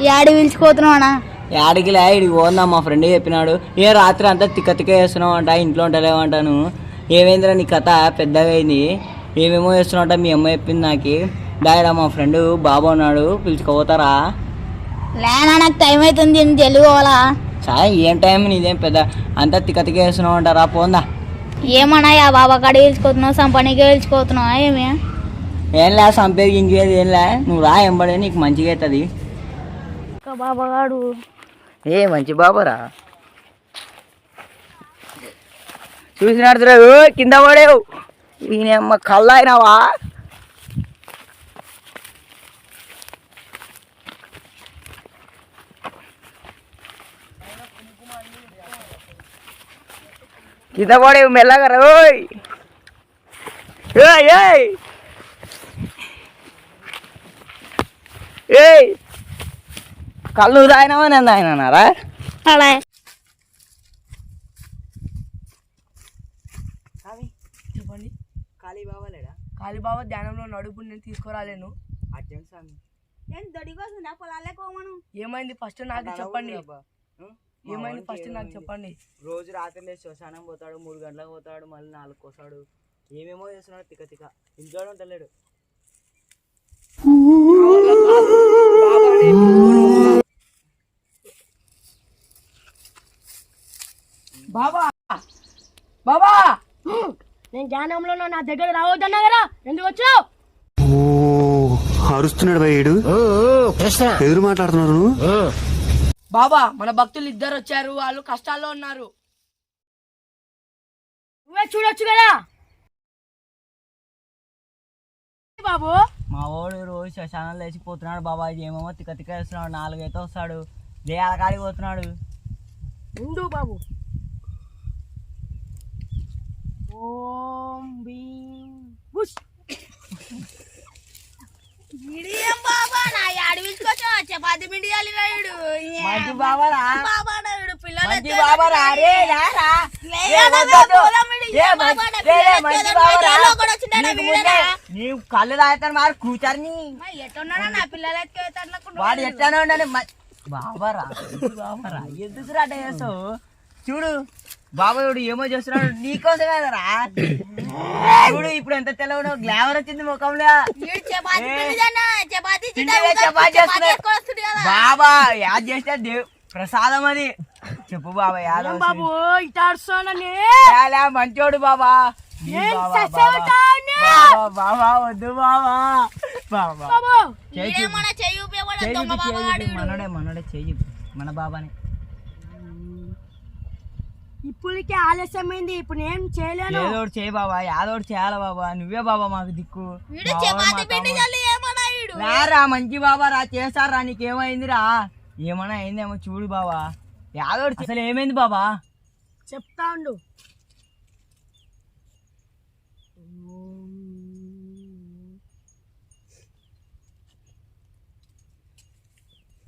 యాడి పిలిచిపోతున్నావా? యాడికి లే ఇడికి పోందా మా ఫ్రెండ్ చెప్పినాడు. ఏ రాత్రి అంతా తిక్క తిక్క చేస్తున్నావు అంట, ఇంట్లో ఉంటలేమంటాను. ఏమైందిరా నీ కథ పెద్దగా అయింది, ఏమేమో చేస్తున్నావు మీ అమ్మ చెప్పింది నాకు. దాయిరా మా ఫ్రెండ్ బాబు ఉన్నాడు, పిలుచుకోపోతారా? లేనా నాకు టైం అవుతుంది, నేను తెలుగుకోవాలా? సార్ ఏం టైం నీదేం పెద్ద అంతా తిక్క తిక్క చేస్తున్నావు అంటారా, పోందా. ఏమన్నా ఆ బాబా కాడ పిలుచుకోతున్నావు, సంపనికి పిలుచుకోతున్నావా? ఏమి ఏం లే సంపేది ఇంకేది ఏం లే, నువ్వు రా ఎంబడే నీకు మంచిగా అవుతుంది. బాబాగాడు ఏ మంచి బాబురా, చూసినడుతురా కింద పడేవు. ఈయన అమ్మ కళ్ళు అయినావా? కింద పడేవు మెల్లగా రోయ్. ఏయ్ కళ్ళు తాగినావా నేను తాగినారా? అలా చెప్పండి. కాళీబాబా లేడా? కాళీబాబా ధ్యానంలో నడుపు నేను తీసుకురాలేను. అర్జెంట్ స్వామి. ఏమైంది ఫస్ట్ నాకు చెప్పండి. ఏమైంది ఫస్ట్ నాకు చెప్పండి. రోజు రాత్రి లేచి శ్మశానం పోతాడు, 3 గంటలకు పోతాడు, మళ్ళీ 4కు వస్తాడు. ఏమేమో చేస్తున్నాడు తిక్క తిక్క, ఇంట్లో ఉంటలేడు. బాబా బాబా నేను ధ్యానంలో నా దగ్గర రావద్దన్నా కదా, ఎందుకు వచ్చావు? అరుస్తున్నాడు భయ్యుడు, ఎదురు మాట్లాడుతున్నారు. బాబా మన భక్తులు 2 వచ్చారు, వాళ్ళు కష్టాల్లో ఉన్నారు, నువ్వే చూడొచ్చు కదా. బాబు మా వాడు రోజు శ్మశానం లేచిపోతున్నాడు బాబా, ఏమేమో తిక్క తిక్క వేస్తున్నాడు. 4 అయితే వస్తాడు, దేయాల కాడికి పోతున్నాడు. ఉండు బాబు. ఓం భీం బుష్. బాబా నా యాడి పిలుచుకోవచ్చు, చపాతి పిండి కలినాడు. మంచి బాబారా, బాబా నాయుడు పిల్లలు మంచి బాబారా. నీవు కళ్ళు తాగుతాను మరి కూర్చొని ఎట్టున్నాడా నా పిల్లలు వాడు ఎట్లానే ఉండాలి. బాబారా బాబారా, ఎందుకు అట్ట చేస్తావు? చూడు బాబాయుడు ఏమో చేస్తున్నాడు నీకోసం కదరా. చూడు ఇప్పుడు ఎంత తెల్లగా గ్లామర్ వచ్చింది ముఖంలో. బాబా యాద్ చేస్తే ప్రసాదం అది. చెప్పు బాబా యాదవ్ బాబు ఇటాడుస్తానని మంచోడు బాబా. బాబా వద్దు బాబా. మనడే చెయ్యి మన బాబాని. ఇప్పటికే ఆలస్యమైంది, ఇప్పుడు నేను చేయలేను. ఏదోడు చేయి బాబా, యాదోడు చేయాలి బాబా. నువ్వే బాబా మాకు దిక్కు. రారా మంచి బాబా రా, చేస్తారా. నీకేమైందిరా? ఏమన్నా అయిందేమో చూడు బాబా. యాదోడు అసలు ఏమైంది బాబా? చెప్తా ఉండు.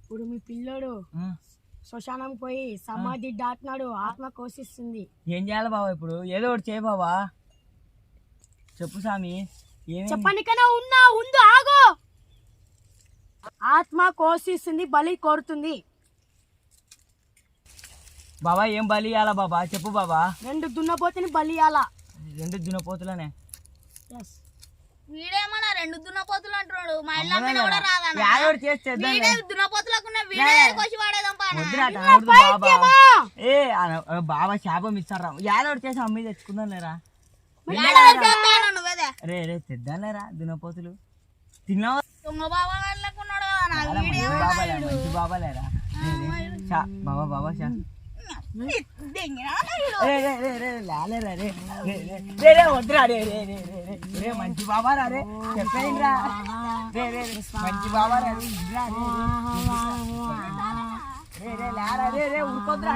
ఇప్పుడు మీ పిల్లడు శ్మశానం పోయి సమాధి దాటినాడు, ఆత్మ కోసిస్తుంది. ఏం చేయాలి బాబా ఇప్పుడు? ఏదో ఒకటి చేయి బాబా, చెప్పు స్వామి. చెప్పనికన్నా ఉండు ఆగు. ఆత్మ కోసిస్తుంది, బలి కోరుతుంది. బాబా ఏం బలి ఇవ్వాలా బాబా? చెప్పు బాబా. 2 దున్నపోతుని బలి ఇవ్వాలా. 2 దున్నపోతులనే? వీడేమన్నా 2 దున్నపోతులు అంటున్నాడు. మా ఇల్లు కూడా రాదన్న బాబా శాపం ఇస్తారా? యాదోడు చేసి అమ్మి తెచ్చుకుందాం లేరా? రే రే తెద్దాం లేరా దున్నపోతులు? తిన్నావా? మంచి బాబా లేరా? బాబా బాబా షా వద్దురా. రే మంచి బాబా రా, రే చెప్పేయండి రా. మంచి బాబా రా, ఉడుకోద్దురా.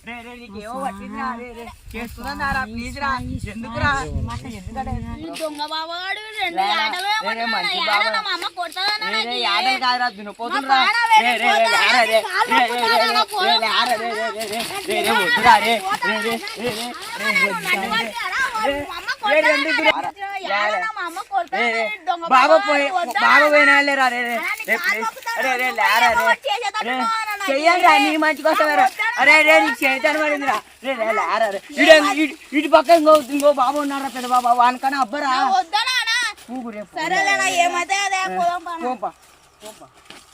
రే నీకేమో పట్టిందిరా. రే చేస్తున్నా రా, ప్లీజ్ రా. ఎందుకురా? యాడలు కాదురా, దున్నపోతుండ్రా. వద్దురా. మా అమ్మ కొడతానన్నా. యాడన్నా మా అమ్మ కొడతానన్నా, దొంగ బాబా బాబా పోయి వద్దా? బాబా పోయినా లేరా రే అన్నా, నీ కాలు మొక్కుతాను, రే రే నువ్వు లేరా ఏమో రే ఒకటి చేసేటట్టున్నావు అన్నా, నాకు చెయ్యండి రా నీ మంచి కోసం అరే రే నీకు చేతాను పడిందిరా రే రే లేరా రే ఇటు పక్క ఇంకో బాబు ఉన్నారా పెద్ద బాబా వానికన్నా అబ్బరా వద్దనా అన్నా? పూగు రేపు సరేలేనా, ఏమైతే అదే పోదాం పా అన్నా. పోపా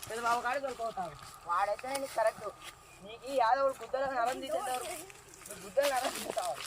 పెద్ద బాబు కాడ దొరుకుతావు వాడైతే నీకు కరెక్ట్ నీకు యాదవ్ గుద్దలు నరం తీసేటవారు గుద్దలు నరం తీసేవారు